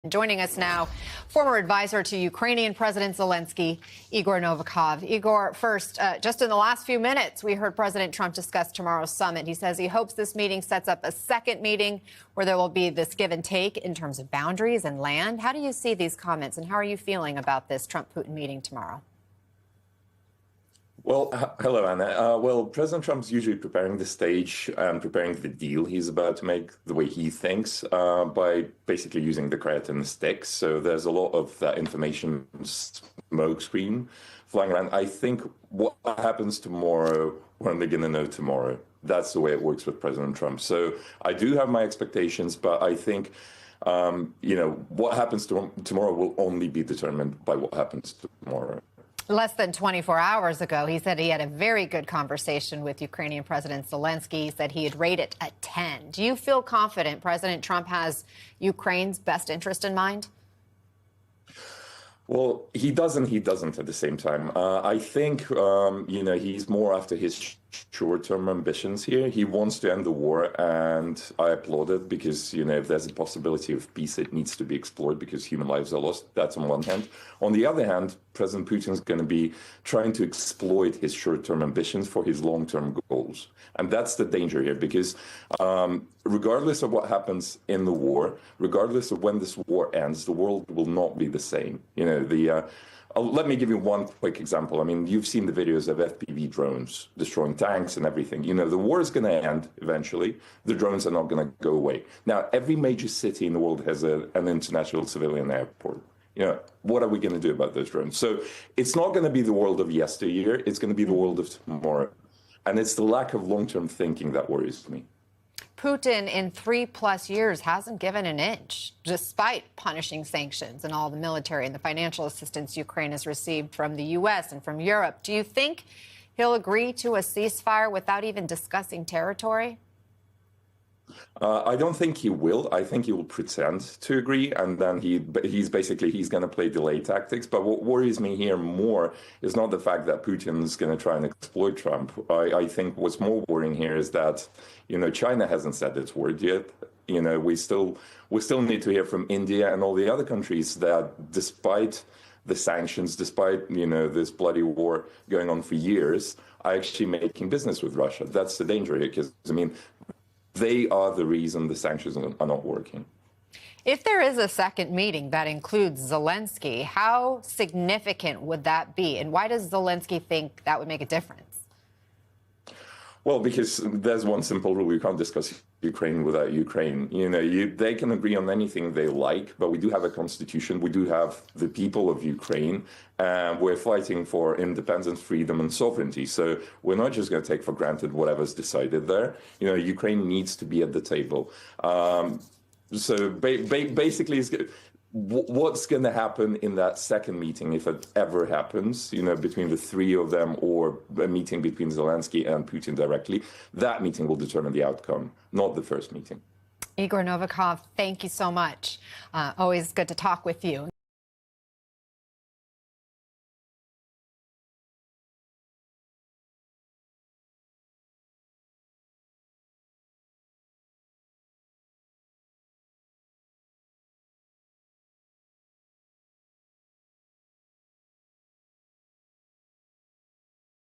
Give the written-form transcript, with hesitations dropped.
Joining us now, former advisor to Ukrainian President Zelensky, Igor Novikov. Igor, first, just in the last few minutes, we heard President Trump discuss tomorrow's summit. He says he hopes this meeting sets up a second meeting where there will be this give and take in terms of boundaries and land. How do you see these comments, and how are you feeling about this Trump-Putin meeting tomorrow? Well, hello, Anna. Well, President Trump's usually preparing the stage and preparing the deal he's about to make the way he thinks by basically using the carrot and the stick. So there's a lot of that information smokescreen flying around. I think what happens tomorrow, we're only going to know tomorrow. That's the way it works with President Trump. So I do have my expectations, but I think what happens tomorrow will only be determined by what happens tomorrow. Less than 24 hours ago, he said he had a very good conversation with Ukrainian President Zelensky. He said he'd rate it a 10. Do you feel confident President Trump has Ukraine's best interest in mind? Well, he doesn't at the same time. I think, he's more after his short-term ambitions here. He wants to end the war, and I applaud it because, if there's a possibility of peace, it needs to be explored because human lives are lost. That's on one hand. On the other hand, President Putin's going to be trying to exploit his short-term ambitions for his long-term goals. And that's the danger here because regardless of what happens in the war, regardless of when this war ends, the world will not be the same. Let me give you one quick example. I mean, you've seen the videos of FPV drones destroying tanks and everything. The war is going to end eventually. The drones are not going to go away. Now, every major city in the world has an international civilian airport. What are we going to do about those drones? So it's not going to be the world of yesteryear. It's going to be the world of tomorrow. And it's the lack of long-term thinking that worries me. Putin, in 3+ years, hasn't given an inch, despite punishing sanctions and all the military and the financial assistance Ukraine has received from the U.S. and from Europe. Do you think he'll agree to a ceasefire without even discussing territory? I don't think he will. I think he will pretend to agree, and then he's going to play delay tactics. But what worries me here more is not the fact that Putin's going to try and exploit Trump. I think what's more worrying here is that, China hasn't said its word yet. We still need to hear from India and all the other countries that despite the sanctions, despite, this bloody war going on for years, are actually making business with Russia. That's the danger here, because, they are the reason the sanctions are not working. If there is a second meeting that includes Zelensky, how significant would that be? And why does Zelensky think that would make a difference? Well, because there's one simple rule. You can't discuss Ukraine without Ukraine. They can agree on anything they like, but we do have a constitution. We do have the people of Ukraine, and we're fighting for independence, freedom, and sovereignty. So we're not just going to take for granted whatever's decided there. Ukraine needs to be at the table. So basically, what's going to happen in that second meeting, if it ever happens, between the three of them, or a meeting between Zelensky and Putin directly, that meeting will determine the outcome, not the first meeting. Igor Novikov, thank you so much. Always good to talk with you.